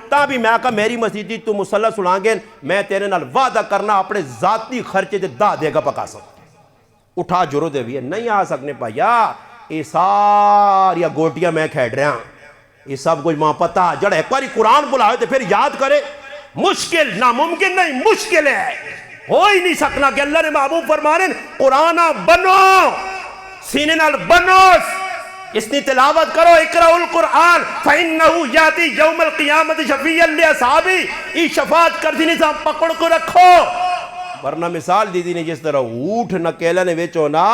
تا بھی میں کہا میری مسیدی تو مسلح سلان گے میں تیرے نال وعدہ کرنا اپنے ذاتی خرچے دے دا دے گا پکا سکتا اٹھا جرو دے بھی نہیں آ سکنے پایا یہ ساریا گوٹیاں میں کھیڑ رہا یہ سب کچھ ماں پتا جڑا ایک باری قرآن بلائے تو پھر یاد کرے مشکل ناممکن نہیں مشکل ہے ہو ہی نہیں سکنا کہ اللہ نے محبوب فرمانے قرآن بنو سینے نال بنو اس نے تلاوت کرو اقرأ القرآن فَإِنَّهُ يَأْتِي يَوْمَ الْقِيَامَةِ شَفِيًّا لِأَصْحَابِهِ ای شفاعت کر دی نظام پکڑ کو رکھو ورنہ مثال دی نے جس طرح اونٹ نکیلہ نے ویچ ہونا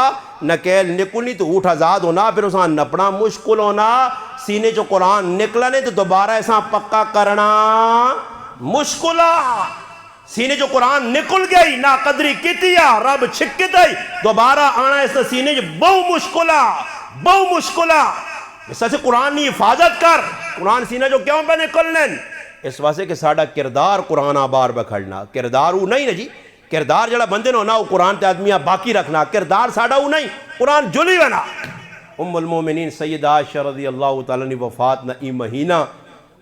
نکیل نکلنی تو اونٹ آزاد ہونا پھر اساں نپنا مشکل ہونا سینے جو قرآن نکلا نے تو دوبارہ ایسا پکا کرنا مشکلہ سینے جو قرآن نکل گئی نا قدری کیتیا رب چھکی دائی دوبارہ آنا اس سینے جو بہو مشکلہ اس سے قرآن کی حفاظت کر قرآن سینہ جو کیوں پہ نکلنے اس واسطے کہ ساڑھا کردار قرآن آبار بکھڑنا کردار وہ نہیں نا جی کردار جڑا بندے نو نا وہ قرآن تے آدمیاں باقی رکھنا کردار ساڑھا وہ نہیں قرآن جلی بنا ام المومنین سیدہ عائشہ رضی اللہ تعالیٰ نے وفات نہ ای مہینہ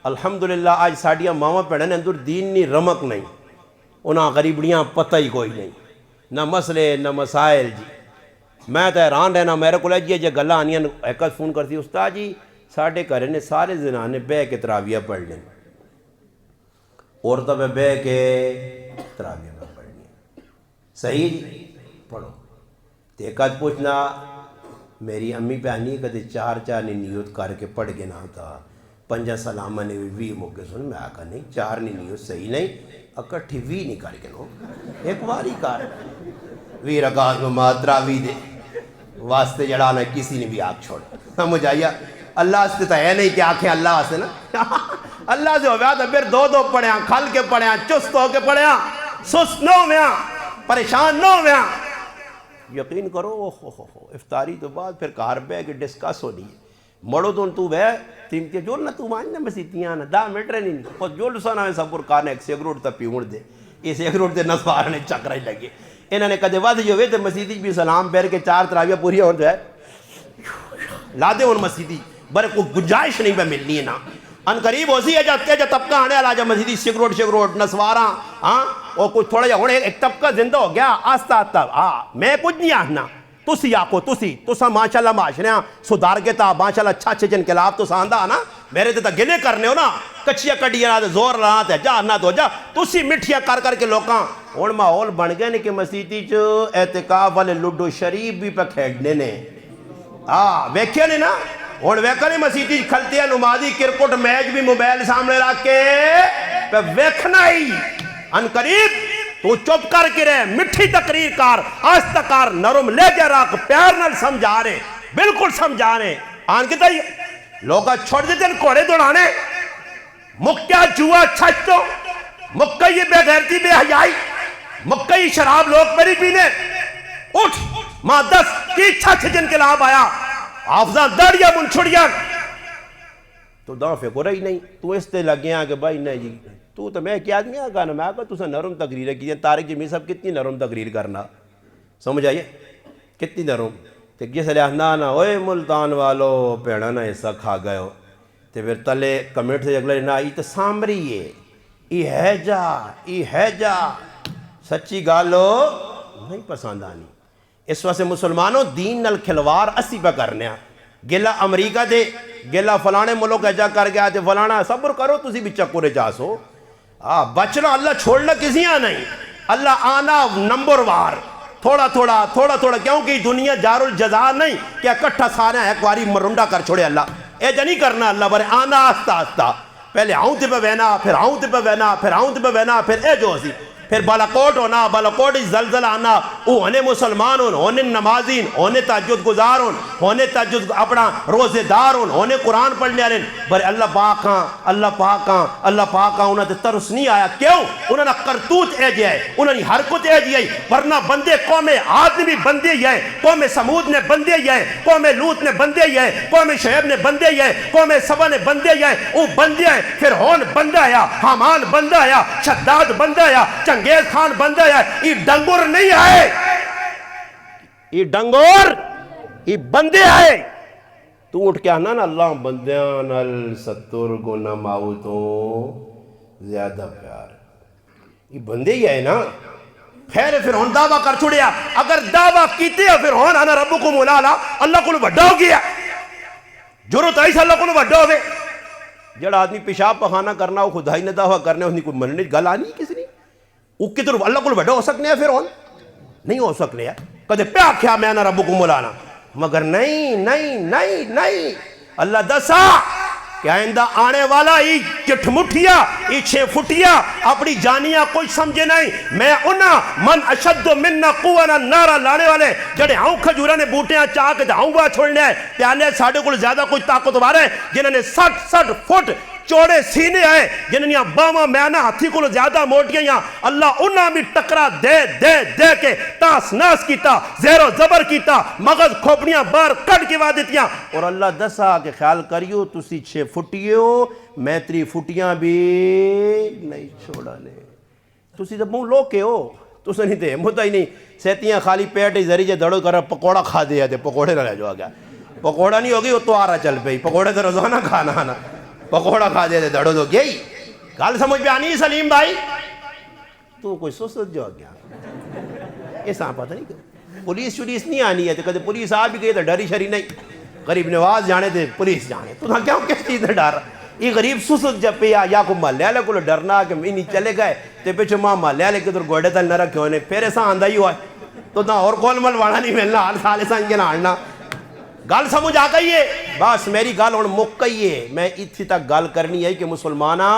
الحمدللہ آج ساڑھیاں ماما پیڑھنے اندر دین نہیں رمک نہیں انہاں غریبڑیاں پتہ ہی کوئی نہیں نہ مسئلے نہ مسائل جی میں تو حیران رہنا میرے کو لے جی گلہ آنیاں ایک فون کرتی استاد جی ساڑھے گھر نے سارے زنانے بے کے تراویہ پڑھ لیں عورتوں پہ بے کے تراویہ میں پڑھنی صحیح جی پڑھو دیکھت پوچھنا میری امی پہ آنی کہتے چار نے نیت کر کے پڑھ کے نہ تھا پنجا سلامہ نے بھی موقع سن میں آکا نہیں چار نے نیت صحیح نہیں اکٹھی وی نہیں کر کے نو ایک واری کار وی رکعت میں ماتراوی دے واسطے جڑانا کسی نے بھی آنکھ چھوڑ سمجھ آئیا اللہ سے تو ہے نہیں کہ آنکھیں اللہ سے نا اللہ سے ہو گیا تو پھر دو پڑھیاں کھل کے پڑھیاں چست ہو کے پڑھیاں سست نہ ہو گیا پریشان نہ ہو گیا یقین کرو افطاری تو بعد پھر کار بے کہ ڈسکس ہو نہیں ہے مڑو تو بے تیم کے جول نہ تو ماننا مسیتیاں نہ 10 منٹ رہنی نہیں اور جول سانا میں سب کارنے ایک سیگروٹ تا پیوڑ دے اس ایگروٹ دے نصفارنے چکرہ لگے انہوں نے کہتے وقت جو ہوئے تھے مسیدی بھی سلام پیر کے 4 تراویہ پوری ہو جائے لا دے ان مسیدی برے کوئی گنجائش نہیں پہ ملنی ہے نا ان قریب ہو سی ہے جا طبقہ آنے والا جا مسیدی شگروٹ نسوارا ہاں اور کچھ تھوڑا جا ہونے ایک طبقہ زندہ ہو گیا آستا میں کچھ نہیں آنا تسی آکو تسا ماشاءاللہ معاشرے سدھار کے تا ماشاءاللہ اچھے انقلاب تو ساندہ آنا میرے تے تا گلے کرنے ہو نا کچھیا کڑیا تے زور لانا تے جا نہ تو جا تسی مٹھیا کر کے لوکاں ہن ماحول بن گئے نے کہ مسیدی چ اعتکاف والے لڈو شریف بھی پہ کھیڈنے نے ویکھے نے نا ہن ویکھے نے مسیدی کھلتے ہیں نمازی کرکٹ میچ بھی موبائل سامنے رکھ کے پہ ویکھنا ہی ان قریب تو چپ کر کے رہے مٹھی تقریر کار آستہ کار نرم لے جا رکھ پیار نال سمجھا رہے بالکل سمجھا رہے آن کے تائی لوگا چھوڑ دیتے ہیں کوڑے دوڑانے مکہ جوا چھچ تو مکہ یہ بے غیرتی بے حیائی مکہ یہ شراب لوگ پری پینے اٹھ ماں 10 کی چھچ جن کے لاب آیا حافظان دڑیا منچھڑیا تو داں فکر ہی نہیں تو اس تے لگیاں کہ بھائی نہیں جی تو میں کیا آدمی آگا نا میں آگا تو نرم تقریر کی طارق جمیل صاحب کتنی نرم تقریر کرنا سمجھ آئیے کتنی نرم تو کس لئے نا اوے ملتان والو پیڑا نا ایسا کھا گئے ہو تو پھر تلے کمیٹ سے اگلے نا ای تو سامری ہے ای ہے جا سچی گالو نہیں پسند آنی اس واسے مسلمانوں دین نل کھلوار اسی پہ کرنے ہیں گلہ امریکہ دے گلہ فلانے ملک ایجا کر گیا تے فلانا صبر کرو تسی بھی چکورے چاسو بچنا اللہ چھوڑنا کسی نہیں اللہ آنا نمبر وار تھوڑا تھوڑا کیونکہ دنیا جار الجزا نہیں کہ اکٹھا سارے ایک واری مرنڈا کر چھوڑے اللہ اے جا نہیں کرنا اللہ برے آنا آستا پہلے آؤں تے پہ وینا پھر آؤں تے پہ وینا پھر آؤں تے پہ وینا پھر اے جو سی پھر بالاکوٹ ہونا بالاکوٹ زلزل آنا ہونے مسلمان ہونے نمازین ہونے تہجد گزار ہونے تہجد اپنا روزے دار ہونے قرآن پڑھنے آرین بھر اللہ پاک انہوں نے ترس نہیں آیا کیوں انہوں نے کرتوت اے جائے انہوں نے حرکت اے جائے ورنہ بندے قوم عاد نے بھی بندے ہی ہے قوم سمود نے بندے ہی ہے قوم لوت نے بندے ہی ہے قوم شعیب نے بندے ہی ہے قوم سبا نے بندے ہی ہے وہ بندے ہیں فرعون بندہ آیا حامان بندہ آیا شداد بندہ آیا چنگیز خان بندہ ہے یہ ڈنگر نہیں آئے یہ ڈنگر یہ بندے آئے تو اٹھ کے آنا نا اللہ بندیاں نل ستر گنا ماؤتوں زیادہ پیار یہ بندے ہی ہے نا. خیر فرعون دعویٰ کر چھوڑیا, اگر دعویٰ کیتے ہیں فرعون انا ربکم الاعلی, اللہ کو بڑا ہو گیا, جرت آئی سے اللہ کو بڑا ہوئے. جڑا آدمی پیشاب پخانہ کرنا وہ خدائی نے دعویٰ کرنے اس نے کوئی مننے گل آنی کسی نے, وہ کدھر اللہ کو بڑا ہو سکنے ہیں فرعون, نہیں ہو سکنے ہیں. کدے پہ آکھیا میں انا ربکم الاعلی, مگر نہیں نہیں نہیں نہیں, اللہ دسا کہ آئندہ آنے والا ای چٹھ مٹھیا ای 6 فٹیا اپنی جانیاں کوئی سمجھے نہیں. میں انہاں من اشد مننا قوانا نارا لانے والے جڑے ہاؤں کھجورہ نے بوٹیاں چاہ کے ہاؤں با چھوڑنے ہیں تے آنے ساڑھے کو زیادہ کوئی طاقتور ہے جنہوں نے 60 فٹ چوڑے سینے آئے, جنہوں نے باواں میانا ہاتھی کو زیادہ موٹیاں, اللہ انہاں بھی ٹکرا دے دے دے کے تاس ناس کیتا, زہر و زبر کیتا, مغز کھوپڑیاں بار کٹ کے وعدے دیتیاں. اور اللہ دسا کہ خیال کریو تسی 6 فٹیو میں 3 فٹیاں بھی نہیں چھوڑا نے. تسی تو منہ لوکے ہو, تسی نہیں تے مدہ ہی نہیں سیتیاں خالی پیٹ ہی ذریعے دڑو کر پکوڑا کھا دیا تے پکوڑے نہ لے جو آگیا. پکوڑا نہیں ہوگی وہ تو آرہ چل پئی, پکوڑے تو روزانہ کھانا آنا, پکوڑا کھا دیا تے دڑو تو گئی. گال سمجھ پہ آنی سلیم بھائی, تو کوئی سوسد جو آگیا ایسا پتہ نہیں کہ پولیس شولیس نہیں آنی ہے. تو کہتے پولیس آ بھی گئی تو ڈری شری نہیں, غریب نواز جانے تھے پولیس جانے, تو کیوں کس چیز نے ڈر. یہ غریب سوسد جب پہ یا کو محلے والے کو ڈرنا کہ میں نہیں چلے گئے تے پیچھے ماں محلے والے کے تو گوڑے تل نہ رکھے ہونے, پھر ایسا آندہ ہی ہوا ہے تو نہ اور کول مل وانا نہیں ملنا, ہر سال ایسا انجھے نہ آڑنا. گل سمجھ آ گئی ہے, بس میری گل ہوں مک گئی ہے. میں اتھی تک گل کرنی ہے کہ مسلمانہ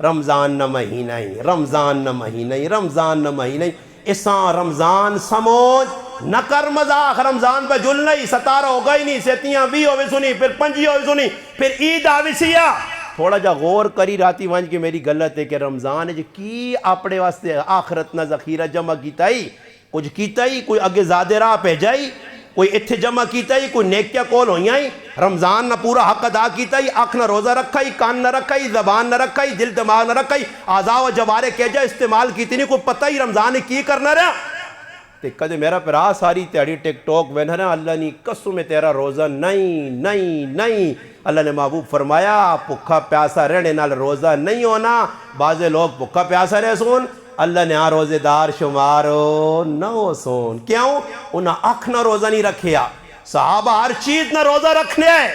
رمضان نہ مہینہ ہی, رمضان نہ مہینہ ہی, رمضان نہ مہینہ ہی, اساں رمضان سمجھ نہ کر مذاق. رمضان پہ جل نہیں, 17 ہو گئی نہیں, 27 ہوئے سنی, پھر 5 ہوئے سنی, پھر عید آوی سیا. تھوڑا جا غور کری راتی وانج کے میری غلط ہے کہ رمضان ہے کی اپنے واسطے آخرت نہ ذخیرہ جمع کیتا ہی, کچھ کیتا ہی, کوئی اگے زیادہ راہ پہ جائی, کوئی اتھے جمع کیتا ہی, کوئی نیکیاں کول ہوئی ہیں. رمضان نہ پورا حق ادا کیتا ہی, آنکھ نہ روزہ رکھا ہی, کان نہ رکھا ہی, زبان نہ رکھا ہی, دل دماغ نہ رکھا ہی, اعضاء و جوارے کے جا استعمال کیتی نہیں, کوئی پتہ ہی رمضان نے کی کرنا رہا. تے کدے میرا پرا ساری تیاری ٹک ٹوک وین ہے, اللہ نے قسم میں تیرا روزہ نہیں نہیں نہیں. اللہ نے محبوب فرمایا بھکھا پیاسا رہنے نال روزہ نہیں ہونا. بعضے لوگ بھکھا پیاسا رہ سون, اللہ نے آ روزے دار شمارو نہ ہو سون. کیوں؟ انہاں اکھ نہ روزہ نہیں رکھیا. صحابہ ہر چیز نہ روزہ رکھنے ہے.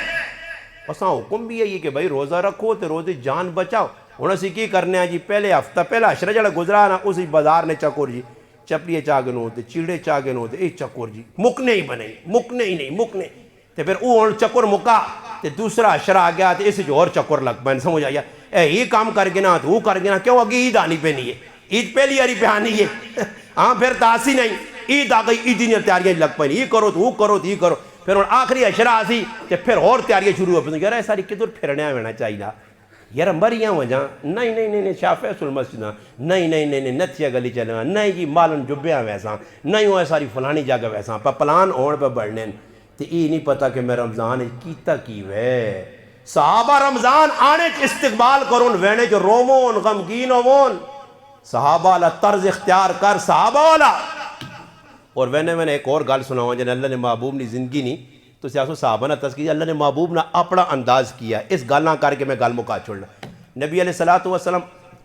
اساں حکم بھی ہے کہ بھائی روزہ رکھو تے روزے جان بچاؤ. ہن اسی کی کرنے ہیں جی, پہلے ہفتہ پہلا عشرہ جڑا گزرا نا اسی بازار نے چکور جی چپڑیے چاگن ہوتے, چیڑے چاگن ہوتے, اے چکور جی مکنے ہی بنے, مکنے ہی نہیں مکنے. تے پھر وہ چکر مکا تے دوسرا عشرہ آ گیا تے اس جو اور چکر لگ پائیں. سمجھ آیا اے یہ کام کر کے نا تو وہ کر کے نا, کیوں اگی عید آنی پہنی ہے, عید پہلی ہری پہ آنی ہے. ہاں پھر تاسی نہیں, عید آ گئی, عید نے تیاریاں لگ پائیں, یہ کرو تو وہ کرو تو یہ کرو. پھر آخری عشرہ آسی تے پھر اور تیاریاں شروع ہو پہ. یار ساری کدھر پھرنے ہونا چاہیے یار, مریاں ہو جاں. نہیں نہیں نہیں شافع سل مسجد, نہیں نہیں نہیں نہیں نتھیا گلی چلنا, نہیں جی مالن جبیاں ویسا, نہیں ہوا ساری فلانی جگہ ویسا, پہ پلان ہون پہ بڑھنے. تو یہ نہیں پتا کہ میں رمضان کیتا کی وے. صحابہ رمضان آنے استقبال کرون, وینے جو رومون غمگین ہوون. صحابہ والا طرز اختیار کر, صحابہ والا. اور وینے ایک اور گل سناؤں جنہیں اللہ نے محبوب نے زندگی نہیں تو سیاسو صحابہ نے تذکیر, اللہ نے محبوب نے اپنا انداز کیا. اس گل نہ کر کے میں گل مکا چھوڑنا. نبی علیہ السلام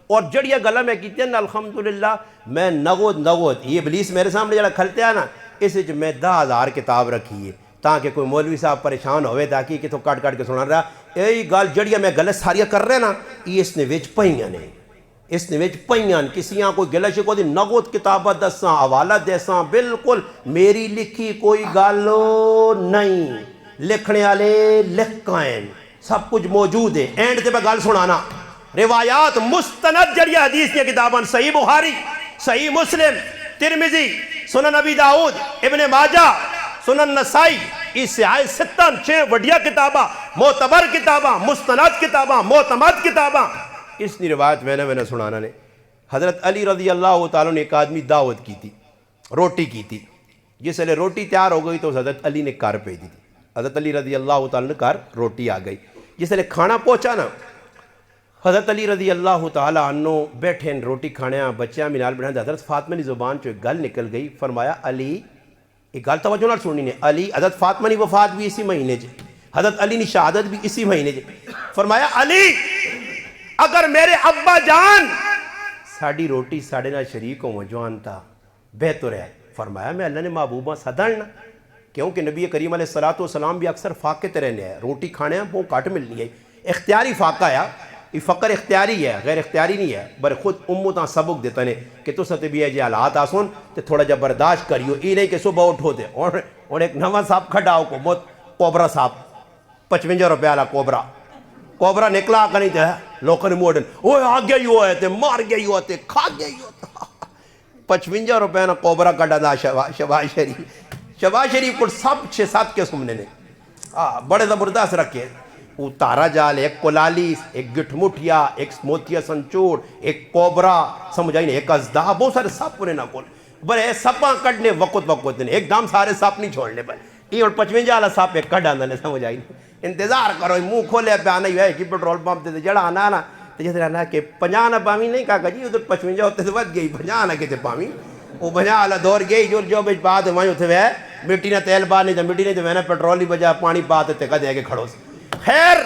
اور جڑیا گلا میں کیتے ہیں الحمدللہ, میں نغود یہ ابلیس میرے سامنے جڑا کھلتے ہیں نا, اس وچ میں 10,000 کتاب رکھی ہے تاکہ کوئی مولوی صاحب پریشان ہوئے تاکہ کتوں کٹ کے سنا رہا. یہی گل جڑیا میں گلت ساریاں کر رہے نا, یہ اس نے وچ پئیاں نے, اس نے وچ پئیاں کسیاں کوئی گلہ شکو دی نغود کتابہ دساں, حوالہ دیساں, بالکل میری لکھی کوئی گالو نہیں. لکھنے والے لکھائیں, سب کچھ موجود ہے. اینڈ تے پہ گل سنانا, روایات مستند جڑیا حدیث کی کتاباں, صحیح بخاری, صحیح مسلم, ترمذی, سنن ابی داؤد, ابن ماجہ, سنن نسائی, اس سے آئے 6 وڈیا کتاباں, معتبر کتاباں, مستند کتاباں, معتمد کتاباں. اس نے روایت میں نے سنانا نے. حضرت علی رضی اللہ تعالیٰ نے ایک آدمی دعوت کی تھی, روٹی کی تھی. جس لئے روٹی تیار ہو گئی تو حضرت علی نے کار بھیجی تھی. حضرت علی رضی اللہ تعالیٰ نے کار روٹی آ گئی. جس لئے کھانا پہنچا نا, حضرت علی رضی اللہ تعالیٰ عنہ بیٹھے روٹی کھانے بچیاں منال بڑھانے. حضرت فاطمہ نے زبان چو ایک گل نکل گئی. فرمایا علی, ایک گل توجہ نہ سننی نے, علی حضرت فاطمہ نے وفات بھی اسی مہینے جے, حضرت علی نے شہادت بھی اسی مہینے جے. فرمایا علی, اگر میرے ابا جان ساڑی روٹی ساڑے نہ شریک ہو جوان تھا بہتر ہے. فرمایا میں اللہ نے محبوبہ سدھڑنا کیونکہ نبی کریم علیہ الصلوۃ والسلام بھی اکثر فاقے تے رہنے ہیں, روٹی کھانے ہیں وہ کٹ ملنی ہے, اختیاری فاقہ ہے, یہ فقر اختیاری ہے غیر اختیاری نہیں ہے. بر خود امتاں سبق دیتا نے کہ تو ستے بھی ہے جی حالات آسون تے تھوڑا جا برداشت کریو, یہ نہیں کہ صبح اٹھو دے اور ایک نواں صاحب کھڑا کو بہت کوبرا صاحب 55 روپے والا کوبرا نکلا کا نہیں تھا لوکل موڈن وہ آ گیا ہی ہوا ہے تے مار گیا ہی ہوا تے کھا گیا ہی ہوا 55 روپے نا کوبرا کٹا دا شہباز شریف کو سب 6-7 کے سمنے نے بڑے زبردست رکھے, وہ تارا جال, ایک کلالی, ایک گٹھ مٹھیا, ایک موتیا سنچوڑ, ایک کوبرا سمجھ آئی نہیں, ایک ازدہ, بہت سارے سپ پورے نہ کول بڑے سپاں کٹنے وقت نے ایک دم سارے سپ نہیں چھوڑنے پر یہ اور 55 والا سپ ایک کٹ آنا سمجھ آئی نہیں. انتظار کرو منہ کھولے پہ آنا ہی ہے کہ پیٹرول پمپ تے جڑا آنا نا تو جیسے رہنا کہ 50 نہ پاویں نہیں کہا جی ادھر 55 ہوتے سے ود گئی 50 نہ کہتے پاویں وہ 50 والا دور گئی جو بچ پا تو وہیں اتنے ہے مٹی نہ تیل پا نہیں تو مٹی نہیں تو میں نے پیٹرول ہی بجا پانی پا تے کہتے ہیں کہ کھڑو سے. خیر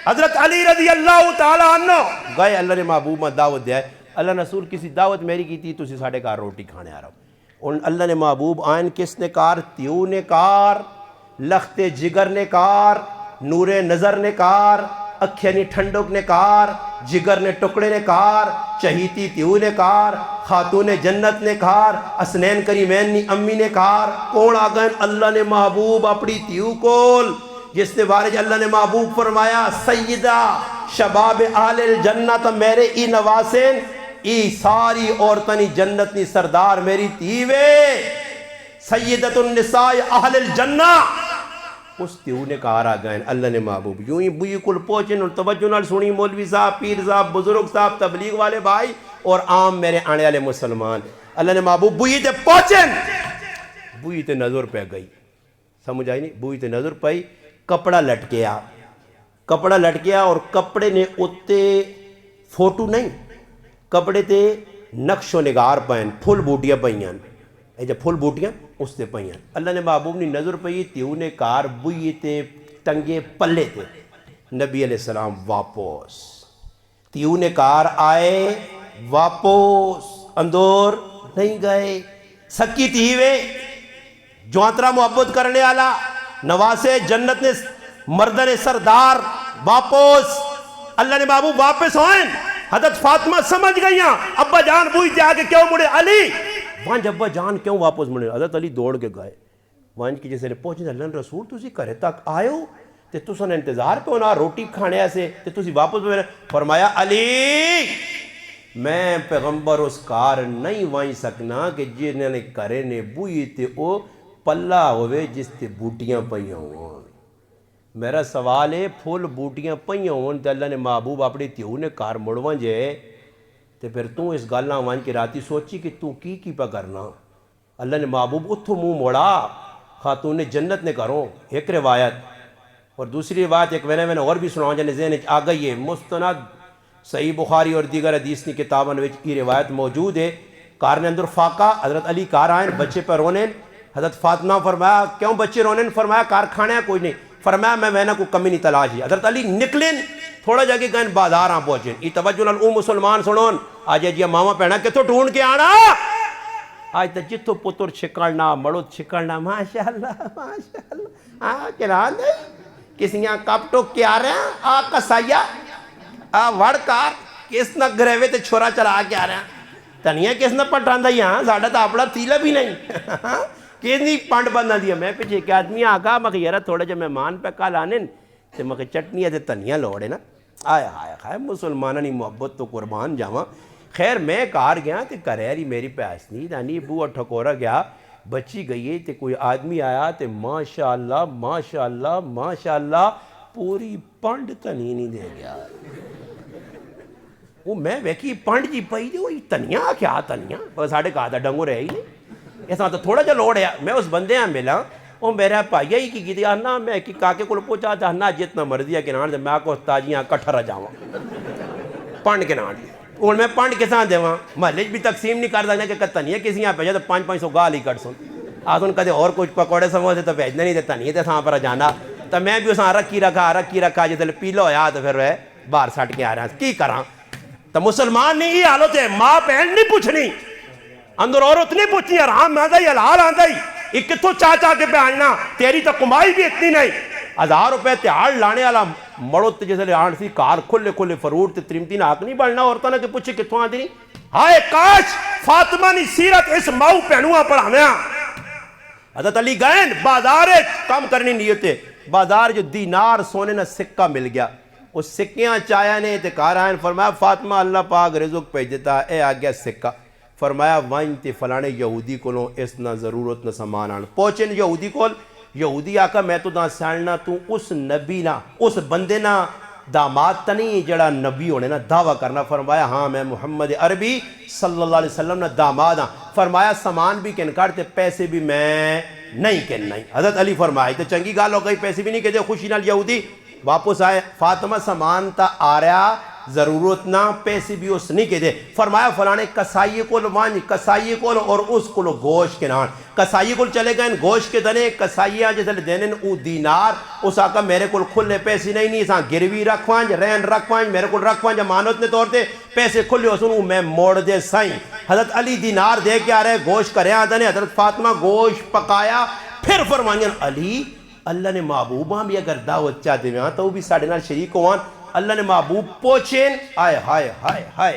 حضرت علی رضی اللہ تعالیٰ عنہ گئے, اللہ نے محبوب میں دعوت دیا ہے, اللہ رسول کسی دعوت میری کی تھی تسی ساڑھے کار روٹی کھانے آ رہا ہوں. ان اللہ نے محبوب آئین کس نے کار, تیو نے کار, لخت جگر نے کار, نور نظر نے کار, اکھیانی ٹھنڈک نے کار, جگر نے ٹکڑے نے کار, چہیتی تیو نے کار, خاتون جنت نے کار, اسنین کریمین نی امی نے کار. کون آگئن اللہ نے محبوب اپنی تیو کول جس نے بارج اللہ نے محبوب فرمایا سیدہ شباب اہل الجنت میرے ای نواسین ای ساری عورتنی جنتنی سردار میری تیوے سیدت النساء اہل الجنہ. اس تیو نے کہا آ گئے اللہ نے محبوب یوں ہی بوئی کل پہنچیں اور توجہ نال سنی مولوی صاحب, پیر صاحب, بزرگ صاحب, تبلیغ والے بھائی اور عام میرے آنے والے مسلمان. اللہ نے محبوب بوئی تے پہنچیں, بوئی تے نظر پہ گئی, سمجھ آئی نہیں, بوئی تے نظر پئی, کپڑا لٹکیا اور کپڑے نے اتے فوٹو نہیں, کپڑے تے نقش و نگار پہن پھول بوٹیاں پہیاں, اے جب پھول بوٹیاں اس تے پہیاں. اللہ نے محبوب نے نظر پئی تیو نے کار بوئی تے ٹنگے پلے تے نبی علیہ السلام واپس, تیو نے کار آئے واپس اندور نہیں گئے. سکی تیوے جوانترا محبت کرنے والا نواسے جنت نے مردن سردار واپس, اللہ نے محبوب واپس ہوئیں. حضرت فاطمہ سمجھ گئیاں ابا جان بوئی تے آگے کیوں مڑے, علی وانج ابا جان کیوں واپس مڑے. حضرت علی دوڑ کے گئے وانج کی جیسے پہنچے اللہ نے رسول تسی کرے تک آئے ہو تے تساں نے انتظار پہ ہونا روٹی کھانے ایسے تے تسی واپس ہوئے. فرمایا علی میں پیغمبر اس کار نہیں وائیں سکنا کہ جنہوں نے کرے نے بوئی تے او پلہ ہوئے جس تے بوٹیاں پہیاں ہوں. میرا سوال ہے پھول بوٹیاں پہیاں ہوں تے اللہ نے محبوب اپنی تیو نے کار مڑواں جے تے پھر تو اس گالنا وان کی راتی سوچی کہ تو کی پا کرنا. اللہ نے محبوب اتھو منہ موڑا, خاتون جنت نے کروں ایک روایت, اور دوسری روایت ایک میں نے اور بھی سناؤں جانے ذہن آ گئی ہے مستند صحیح بخاری اور دیگر حدیث کی کتابوں میں یہ روایت موجود ہے. کار نے اندر فاقہ, حضرت علی کار آئیں بچے پر رونے, حضرت فاطمہ فرمایا کیوں بچے رونے, فرمایا کار کھانے ہیں کوئی نہیں, فرمایا میں نہ کوئی کمی نہیں تلاش ہے. حضرت علی نکلیں تھوڑا جا کے گئے بازار آن پہنچیں. یہ توجہ نال او مسلمان سنون آج جی ماما پہنا کتوں ڈھونڈ کے آنا, آج تا جتوں پتر چھکڑنا مڑت چھکڑنا ماشاءاللہ ہاں کہنا دے کسیاں کپ ٹوک کے آ رہے ہیں آ کسائیا آ وڑ کار کس نہ گریوے تے چھوڑا چلا کے آ رہے ہیں تنیا کس نہ پٹھان دا یہاں ساڑھا تا اپنا تیلہ بھی نہیں کس نہیں پانڈ بندہ دیا. میں پیچھے ایک آدمی آگا مگر یارا تھوڑا جب مہمان پہ کال آنے تے مگر چٹنی ہے تے تنیا لوڑے نا آیا آیا خواہ مسلمانانی محبت تو قربان جاواں. خیر میں کار گیا تے کریری میری پیاس نہیں دانی بو اور ٹھکورا گیا بچی گئی ہے تے کوئی آدمی آیا تے ماشاءاللہ ماشاءاللہ ماشاءاللہ پوری پانڈ تنی نہیں دے گیا. وہ میں ویکھی پانڈ جی پئی دی وہی تنیا کیا تنیا ساڑھے کہا تھا ڈنگو رہے ہی نہیں ایسا تو تھوڑا جا لوڑ ہے. میں اس بندے ہیں ملا وہ میرا پائیا ہی کی گئی آنا میں کہ کاکے کو پوچھا تھا نا جتنا مرضی ہے کہ نان دے میں کو تاجیاں کٹھر جاواں پانڈ کے نان اور میں پانڈ کے ساتھ دیواں محلے بھی تقسیم نہیں کر سکنا کہ تنیا کسی یہاں بھیجا تو 500 گال ہی کٹ سن آسن کدے اور کچھ پکوڑے سموسے تو بھیجنا نہیں تے تنیا تے ساں پر جانا تو میں بھی اساں رکھی رکھا جس دل پیلا ہویا تو پھر باہر سٹ کے آ رہا کی کراں. تو مسلمان نہیں یہ حالت ہے، ماں بہن نہیں پوچھنی، اندر عورت نہیں پوچھنی، حرام آندہ ہی حلال آندہ ہی، ایک کتوں چاچا کے پہننا، تیری تو کمائی بھی اتنی نہیں، 1000 روپے تیار لانے والا مڑو تے جیسے آن سی کار کھلے کھلے فروٹ تے ترمتی ناک نہیں بڑھنا عورتوں نے کہ پوچھے کتوں آندھی نہیں. ہائے کاش فاطمہ نی سیرت اس ماؤ پہنوا پڑھاویاں. حضرت علی گئن بازار کام کرنی نیتے، بازار جو دینار سونے نہ سکہ مل گیا، اس سکیاں چایا نے تے کار آئین، فرمایا فاطمہ اللہ پاک رزق پہ دیتا اے آگیا سکہ، فرمایا وائن تے فلانے یہودی کولوں اس نہ ضرورت نہ سامان آن پہنچن یہودی کول. یہودی آقا میں تو نہ ساننا تو اس نبی نہ اس بندے نہ داماد تنی جڑا نبی ہونے نہ دعویٰ کرنا. فرمایا ہاں میں محمد عربی صلی اللہ علیہ وسلم نہ داماد ہاں. فرمایا سامان بھی کن کارتے پیسے بھی میں نہیں کن نہیں. حضرت علی فرمایا تو چنگی گال ہو گئی، پیسے بھی نہیں کہتے. خوشی نال یہودی واپس آئے، فاطمہ سامان تا آ رہا ضرورت نہ پیسے بھی اس نہیں کہتے. فرمایا فلانے کسائی کو وانج کسائی کو اور اس کو گوشت کے نان کسائی کو چلے گئے گوشت کے دنے کسائیاں جیسے دینن او دینار اس آقا میرے کو کھلے پیسے نہیں اساں گروی رکھوانج رین رکھوانج میرے کو رکھوانج امانت نے طور تے پیسے کھلے اسنوں میں موڑ دے سائیں. حضرت علی دینار دے کے آ رہے گوشت کرے آدھنے. حضرت فاطمہ گوشت پکایا پھر فرمائیں علی اللہ نے محبوباں بھی اگر دعوت چاہتے ہیں تو وہ بھی ساڑھے نال شریک ہوان. اللہ نے محبوب پوچھیں آئے ہائے ہائے ہائے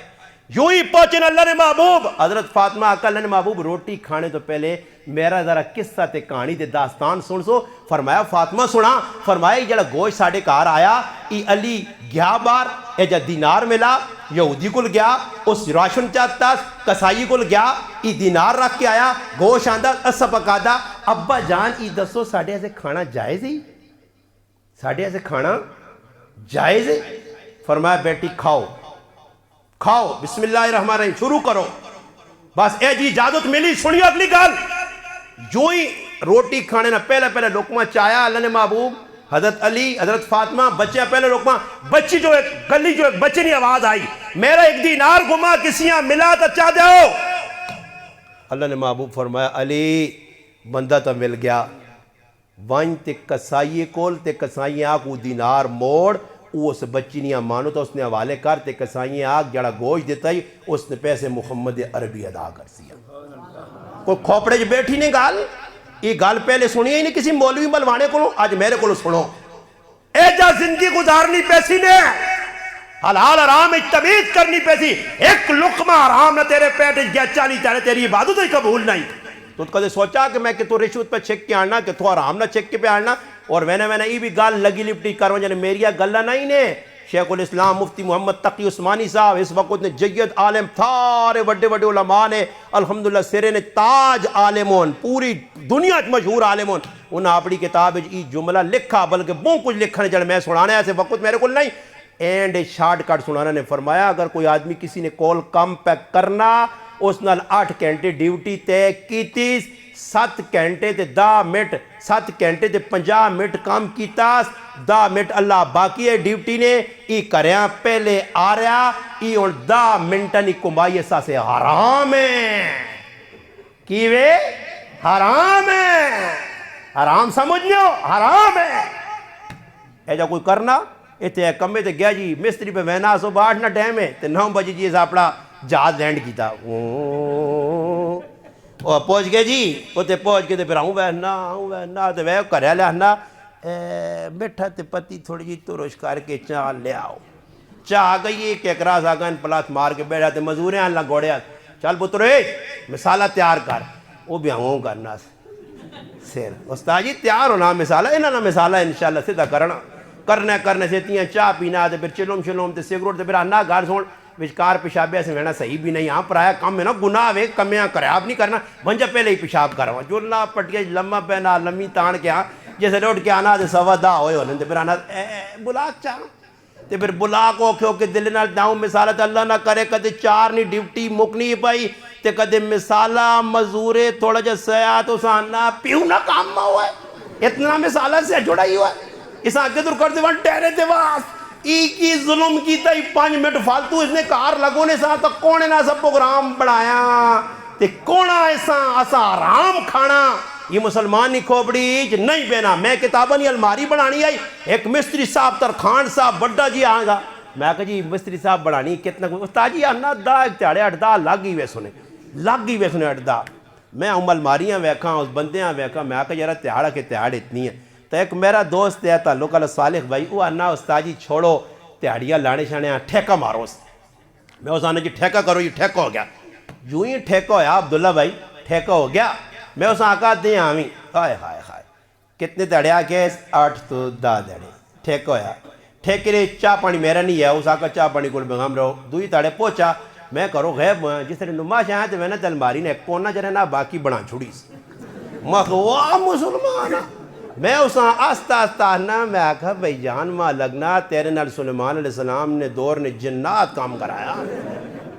یوں ہی پوچھیں اللہ نے محبوب. حضرت فاطمہ آقا اللہ نے محبوب روٹی کھانے تو پہلے میرا ذرا قصہ تے کہانی تے داستان سن سو. فرمایا فاطمہ سنا. فرمایا یہ جڑا گوشت ساڑھے کار آیا ای علی گیا بار اے جا دینار ملا یہودی کل گیا اس راشن چاہتا کسائی کل گیا ای دینار رکھ کے آیا گوشت آندہ اسا پکا دا. ابا جان ای دسو ساڑھے ایسے کھانا جائز ہی ساڑھے ایسے کھانا جائز ہے. فرمایا بیٹی کھاؤ کھاؤ بسم اللہ الرحمن الرحیم شروع کرو. بس اے جی اجازت ملی. سنیو اگلی گال جو ہی روٹی کھانے نہ پہلے لقمہ چایا اللہ نے محبوب حضرت علی حضرت فاطمہ بچے پہلے لقمہ بچی جو ایک گلی جو ایک بچے نے آواز آئی میرا ایک دینار گما کسیاں ملا تو چاہ دو. اللہ نے محبوب فرمایا علی بندہ تو مل گیا وائن تے کسائی کول تے کسائی آگ وہ دینار موڑ اس بچی نہیں مانو تو اس نے حوالے کر تے کسائی آگ جڑا گوشت دیتا ہی اس نے پیسے محمد عربی ادا کر سیا. کوئی کھوپڑے جو بیٹھی نہیں گال یہ گال پہلے سنی ہی نہیں کسی مولوی ملوانے کو آج میرے کو سنو. اے جا زندگی گزارنی پیسی نے حلال حرام تمیز کرنی پیسی ایک لقمہ حرام نہ تیرے پیٹ گیا چالی تیری عبادت ہی قبول نہیں. تو کدے سوچا کہ میں کہ تو رشوت پہ چھک کے آنا کہ تو آرام نہ چھک کے پہ آنا. اور میں نے یہ بھی گال لگی لپٹی کروں جانے میری گلہ نہیں نے. شیخ الاسلام مفتی محمد تقی عثمانی صاحب اس وقت نے جید عالم تھارے وڈے وڈے علماء نے الحمدللہ سرے نے تاج عالمون پوری دنیا مشہور عالمون انہاں اپنی کتاب ای جملہ لکھا بلکہ بہت کچھ لکھنے جڑے میں سنانے ایسے وقت میرے کو نہیں اینڈ شارٹ کٹ سنانا نے فرمایا اگر کوئی آدمی کسی نے کال کم پہ کرنا اس نال 8 گھنٹے ڈیوٹی تے کیتیس 7 گھنٹے تے 10 منٹ 7 گھنٹے تے 50 منٹ کام کیتاس 10 منٹ اللہ باقی ہے ڈیوٹی نے ای کریاں پہلے آ رہا ای اور 10 منٹا نہیں کمائی ایسا سے حرام ہے کیوے حرام ہے حرام سمجھنیو حرام ہے. اے جا کوئی کرنا اتنے کمے تے گیا جی مستری پہ وینا سو 8 نہ ٹائم ہے تے 9 بجے جی اپنا جہاز لینڈ کیتا وہ پہنچ گئے جی اتنے پہنچ کے پھر آؤں وہنا تو وہ کریا لیا میٹھا تے پتی تھوڑی جی ترش کر کے چاہ لے آؤ. چاہ آ گئی ایک اکراس آ گئے پلاس مار کے بیٹھا تے مزوریں اللہ گوڑیا چل پترے مسالہ تیار کر وہ بھی آؤں کرنا سیر استاد جی تیار ہونا مسالہ انہاں مسالہ انشاءاللہ سیدھا کرنے سے تیاں چاہ پینا تے پھر چلوم تے سگروٹ تے پھر آنا گھر سون وچکار پیشابے سے وینا صحیح بھی نہیں ہاں پرایا کم ہے نا گناہ وے کمیاں خراب نہیں کرنا بنجا پہلے ہی پیشاب کروا جو اللہ پٹیا لمہ پہنا لمی تان کے ہاں جیسے لوٹ کے آنا تے سوا دا ہوئے ہونے تے پھر آنا بلا چاہ تے پھر بلا کو کھو کے دل نال داؤں مسالہ تے اللہ نہ کرے کدے 4 نہیں ڈیوٹی مکنی پائی تے کدے مسالہ مزورے تھوڑا جا سیاہ تو سانا پیو نہ کام میں ہوا ہے اتنا مسالہ سے جڑا ہی ہوا ہے اس آگے در کر دے وان ٹہرے دے واس کی ظلم کی تائی 5 منٹ فالتو اس نے کار لگونے سا تو کونے نہ سب پروگرام بڑھایا تے کونا ایسا حرام کھانا یہ مسلمان نہیں کھوپڑی نہیں بینا. میں کتابہ نہیں الماری بنانی آئی ایک مستری صاحب ترخان صاحب بڑا جی آگا میں کہا جی مستری صاحب بڑھانی کتنا کوئی استاد جی آنا دا ایک تیاڑے اٹھدا لگ ہی ویسنے اٹھدا میں الماریاں ویکھاں اس بندیاں ویکھاں میں کہا یارا تیاڑا کے تیاڑ اتنی ہے تو ایک میرا دوست ہے تعلق اللہ صالح بھائی وہ آنا استاد جی چھوڑو تیاڑیاں لانے شانے ٹھیکہ مارو میں اس آنے جی ٹھیکہ کرو یہ ٹھیکہ ہو گیا یوں ہی ٹھیکہ ہویا عبداللہ بھائی ٹھیکہ ہو گیا میں اس آقا دیں آمیں ہائے کتنے تیاڑیا کے 8 تو 10 دیڑے ٹھیکہ ہویا ٹھیکے رہے چاہ پانی میرا نہیں ہے اس آقا چاہ پانی کو بغام رہو دوئی تاڑے پوچھا میں کرو غیب جس طرح نماش آیا تو میں نے تلماری نے کونا جرے نا باقی بڑھا چھوڑی میں واہ مسلمان میں اس آستہ نا میں آکھا بھائی جان ماں لگنا تیرے نال سلیمان علیہ السلام نے دور نے جنات کام کرایا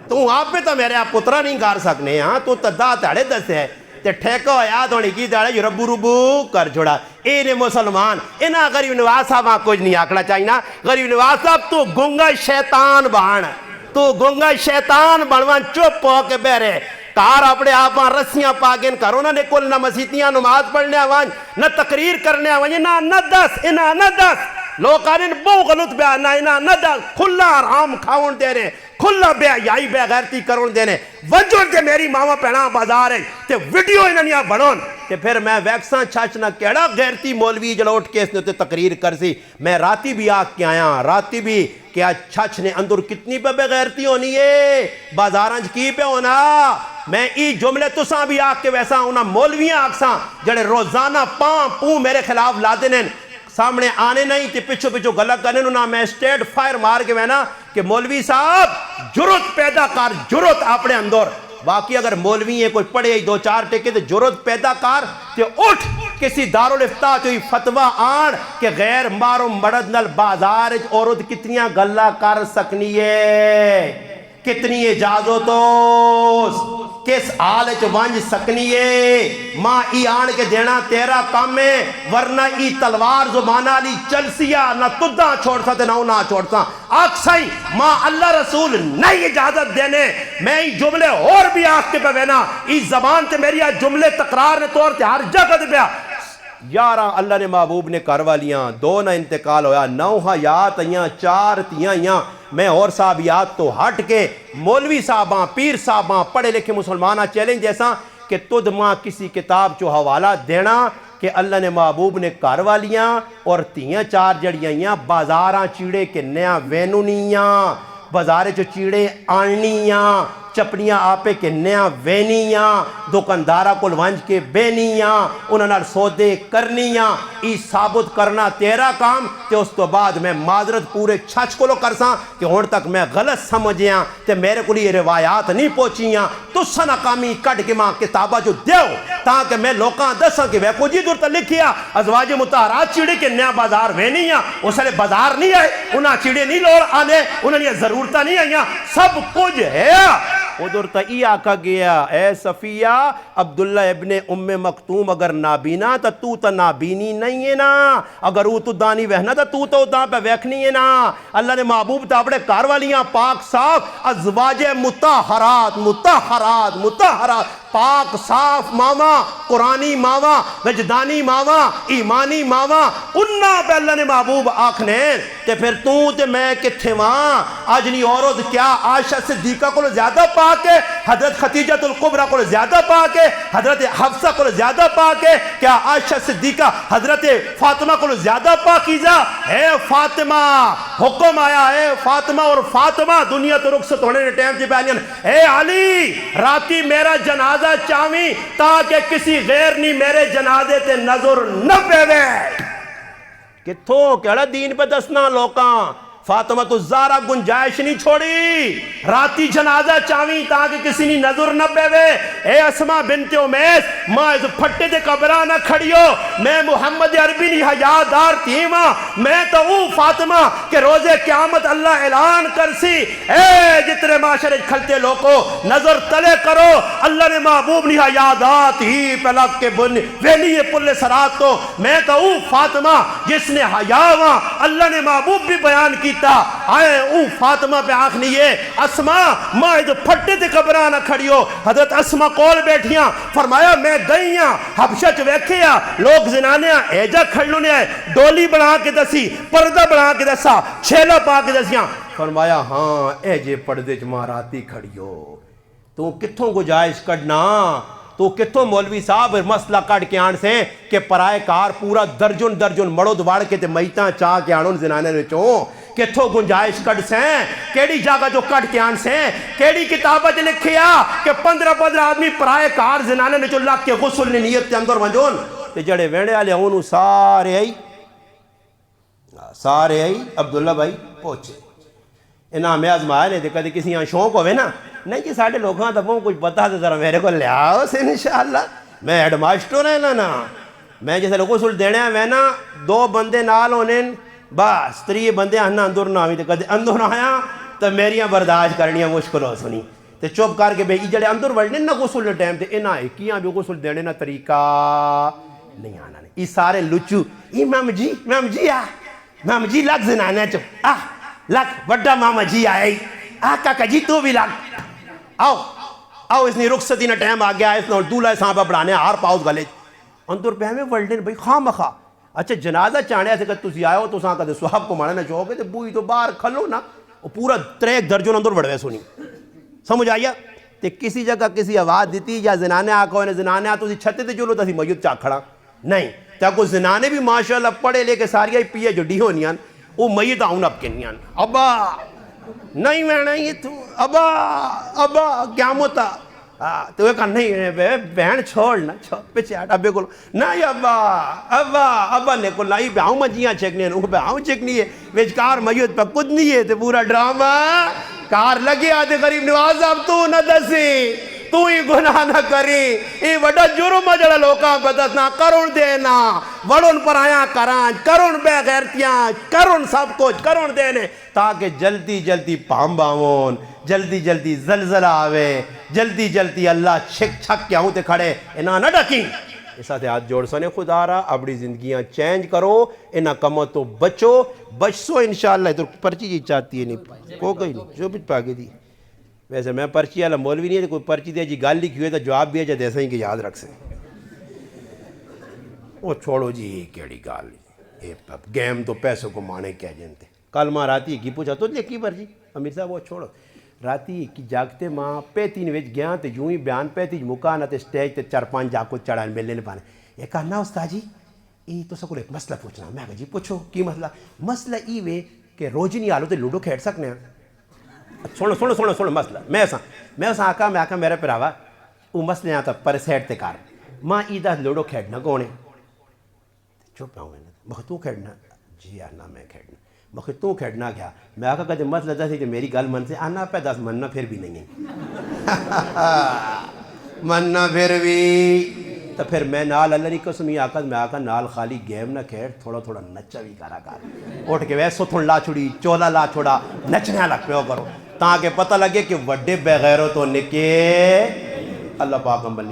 تو آپ پہ تو میرے آپ پترہ نہیں کار سکنے ہاں تو تدہ تاڑے دس ہے تے ٹھیکہ ہویا دونی کی تاڑے جو ربو کر چھوڑا اینے مسلمان اینا غریب نواز صاحب آپ کچھ نہیں آکھنا چاہینا غریب نواز صاحب تو گنگا شیطان بان تو گنگا شیطان بنوان چپ ہو کے بیرے کار اپنے آپ رسیاں پاگن کرو نہ نکل نہ مسیتیاں نماز پڑھنے آوان نہ تقریر کرنے آوان نہ دس لوگ آنے بہو غلط بیان نہ دس کھلا آرام کھاؤن دے رہے کھلا بے یائی بے غیرتی کرون دینے وجہ دے میری ماما پہنا بازار ہے تے ویڈیو انہاں بنون تے پھر میں ویکساں چھاچنا کیڑا غیرتی مولوی جلوٹ کے اس نے تے تقریر کر سی میں راتی بھی آگ کے آیا راتی بھی کیا چھچ نے اندر کتنی پہ بے غیرتی ہونی ہے بازارانج کی پہ ہونا میں ای جملے تو ساں بھی آگ کے ویسا ہونا مولویاں آگ ساں جڑے روزانہ پوں میرے خلاف لا دینے سامنے آنے نہیں تے پچھو گلہ کرنے نہ میں سٹیٹ فائر مار کے وینا کہ مولوی صاحب جرت پیدا کر جرت اپنے اندر باقی اگر مولوی ہیں کوئی پڑھے 2-4 ٹکے تے جرت پیدا کر تے اٹھ کسی دارالفتہ تو فتوہ آن کہ غیر مارو مڑد نل بازار عورت کتنیاں گلہ کر سکنی ہے کتنی اجازتوس کس آلچ ونج سکنی ہے ماں ای آن کے دینا تیرا کام ہے ورنہ ای تلوار زبانہ لی چلسیا نہ تدہ چھوڑ سا نہ نہ چھوڑ سا آکسائی ماں اللہ رسول نہیں اجازت دینے میں ای جملے اور بھی آستے پہ وینا ای زبان تے میری جملے تقرار نے طور تے ہر جگہ دے پیا یارہ اللہ نے محبوب نے کروالیاں 2 نہ انتقال ہویا 9 حیات ایاں 4 تیاں ایاں میں اور صحابیات تو ہٹ کے مولوی صاحباں پیر صاحباں پڑھے لکھے مسلمانہ چیلنج جیسا کہ تد ماں کسی کتاب چو حوالہ دینا کہ اللہ نے محبوب نے کروالیاں اور تیاں 4 جڑیاں بازاراں چیڑے کے نیا وینونیاں بازارے چو چیڑے آنیاں چپڑیاں آپے کے نیا وینیاں دکاندارہ کل ونج کے بینیاں انہاں نال سودے کرنیاں ای ثابت کرنا تیرا کام تے اس تو بعد میں معذرت پورے چھچ کو لو کرساں کہ ہون تک میں غلط سمجھیاں تے میرے کو لیے روایات نہیں پہنچیاں تو سنہ کامی کٹ کے ماں کتابہ جو دیو تاکہ میں لوکاں دساں کہ وہ جی دور تا لکھیا ازواج مطہرات چیڑے کے نیا بازار وینیاں اس لئے بازار نہیں آئے انہاں چیڑے نہیں لوڑ آنے انہاں نے ضرورتہ نہیں آئیاں سب کچھ ہے ادھر تا ای آکھا گیا اے صفیہ عبداللہ ابن ام مکتوم اگر نابینا تا نابینی نہیں ہے نا اگر وہ تو دانی وہنا تا دان پہ ویکھنی ہے نا اللہ نے محبوب تا اپنے کاروالیاں پاک صاف ازواج مطہرات پاک صاف ماما قرآنی ماما وجدانی ماما ایمانی ماما انہا پہ اللہ نے محبوب آکھنے تے پھر تے میں کتھے ماں آجنی عورت کیا عائشہ صدیقہ کو زیادہ پاکے حضرت خدیجہ القبرہ کو زیادہ پاکے حضرت حفصہ کو زیادہ پاکے کیا عائشہ صدیقہ حضرت فاطمہ کو زیادہ پاکیزہ اے فاطمہ حکم آیا اے فاطمہ اور فاطمہ دنیا تو رخصت ہونے نے ٹائم جی بیانین اے علی راتی میرا جنازہ چاہویں تاکہ کسی غیر نہیں میرے جنازے تے نظر نہ پیوے کتھوں کیڑا دین پہ دسنا لوکاں فاطمہ تو زارہ گنجائش نہیں چھوڑی راتی جنازہ چاہویں تاکہ کسی نہیں نظر نہ پیوے اے اسما بنت امیس ماں اس پھٹے دے قبرہ نہ کھڑیو میں محمد عربی نہیں حیادار تھی ماں میں تو او فاطمہ کہ روز قیامت اللہ اعلان کرسی اے جتنے معاشرے کھلتے لوگوں نظر تلے کرو اللہ نے محبوب نہیں حیادات ہی پلک کے بن ویلی پل سرات تو میں تو او فاطمہ جس نے حیاواں اللہ نے محبوب بھی بیان کی کیتا آئے او فاطمہ پہ آخنی ہے اسما ماں جو پھٹے تے قبرانہ کھڑیو حضرت اسما کول بیٹھیاں فرمایا میں گئیاں حبشہ چ ویکھیا لوگ زنانیاں ایجا کھڑنوں نے آئے ڈولی بنا کے دسی پردہ بنا کے دسا چھیلا پا کے دسیاں فرمایا ہاں اے جے پردے چ ماراتی کھڑیو تو کتھوں گنجائش کڈنا تو کتھوں مولوی صاحب مسئلہ کٹ کے آن سے کہ پرائے کار پورا درجن مڑو دوڑ کے تے میتاں چاہ کے آنوں زنانے نے چوں کتھوں گنجائش کٹ سیں کیڑی جگہ جو کٹ کے آن سے کیڑی کتابت لکھیا کہ 15 آدمی پرائے کار زنانے نے چوں لگ کے غسل نے نیت تے اندر ونجون تے جڑے وینڈے والے انہوں سارے آئی عبداللہ بھائی پہنچے انہاں میں آزمایا نے تے کدی کسی یہاں شوق ہوئے نا نہیں جی ساڑھے لوگاں تھا کچھ پتا تو ذرا میرے کو لے آؤ سے انشاءاللہ میں ہیڈ ماسٹر ہے نا میں جیسے لوگوں سل دینے ہیں میں نا 2 بندے نال ہونے بس 3 بندے ہننا اندر نہ ہوئی تو کدے اندر نہ آیا تو میریاں برداشت کرنیاں مشکل ہو سنی تو چپ کر کے بھئی جڑے اندر وڑنے نا غسل نے ٹائم تے انہاں ایکیاں بھی غسل دینے نا طریقہ نہیں آنا نہیں یہ سارے لچو مام جی لگ زنانے چپ لگ وڈا ماما جی آئے کاکا جی تو بھی لگ آؤ اس نے رخصتی نہ ٹائم آ گیا اس نے دولہ صحابہ بڑھانے ہار پاؤز گلے اندر پہ ہمیں ورلڈن بھئی خواہ مخواہ اچھا جنازہ چاہنے ایسے کہ تسی آئے ہو تو ساں کہتے صحاب کو مانے نہ چاہو گے تو بوئی تو باہر کھلو نا وہ پورا 3 درجن اندر بڑھوے سنی سمجھ آئیا تے کسی جگہ کسی آواز دیتی یا زنانے آکھو انہیں زنانے آ تو اسی چھتے تے چلو تسی میت چاہ کھڑا نہیں تاکہ زنانے بھی ماشاءاللہ پڑھے لے کے ساریاں پیے جو ڈی ہونیاں وہ میت آؤں اب کنیاں ابا نہیں میں نہیں تو ابا کیا موتا تو وہ کہا نہیں بہن چھوڑنا پیچھے آٹھ ابے کو نہیں ابا نے کو لائی بیاؤں مجیاں چیکنی ہیں بیاؤں چیکنی ہے ویچکار میت پہ کچھ نہیں ہے تو پورا ڈرامہ کار لگے آتے غریب نواز اب تو نہ دسی تو ہی گناہ نہ کری یہ وڈا جرم جڑا لوکاں پہ دسنا کرن دینا وڑن پر آیا کرن بے غیرتیاں کرن سب کچھ کرن دینے تاکہ جلدی پام باون جلدی زلزلہ آوے جلدی اللہ چھک کے آؤں تے کھڑے انہاں نہ ڈکیں اس ساتھ ہاتھ جوڑ سنے خدا رہا اپنی زندگیاں چینج کرو انہاں کموں تو بچسو انشاءاللہ ادھر پرچی جی چاہتی ہے نہیں کو گئی نہیں جو بھی پاگے دی ویسے میں پرچی والا مولوی نہیں ہے کوئی پرچی دے جی گال لکھی ہوئے تو جواب بھی ہے جا ایسا ہی کہ یاد رکھ سے وہ چھوڑو جی کیڑی گال گیم تو پیسوں کو مانے کیا جنتے کل ماں راتی کی پوچھا تو لکھی پرچی امیر صاحب وہ چھوڑو راتی کی جاگتے ماں پیتی نویج گیا تو یوں ہی بیان پیتی مکانا تے سٹیج تے 4-5 جاکو چڑھا ملنے پانے یہ کہا نا استاد جی یہ تو سکول ایک مسئلہ پوچھنا میں کہا جی پوچھو کی مسئلہ ای وے کہ روز نہیں آلو تے لوڈو کھیڑ سکنے ہیں سنو مسئلہ میں آکا میرے پراوا وہ مسئلے آتا پر سیٹ تے کار ماں ایدہ لوڈو کھیڑنا کونے چپ آؤں میں مخ تو کھیڑنا جی آنا میں کھیڑنا مخ تو کھیڑنا کیا میں آکا کہتے مسئلہ دا سی کہ میری گل من سے آنا پہ دس مننا پھر بھی نہیں ہے مننا پھر بھی تو پھر میں نال اللہ نہیں قسمی آکا میں آکا نال خالی گیم نہ کھیڑ تھوڑا نچا بھی کرا کر اٹھ کے ویسو تھوڑ لا چھوڑی چولا لا چھوڑا نچنے لگ پہ ہو کرو تاکہ پتہ لگے کہ وڈے بغیروں تو نکے اللہ پاک ہم بلی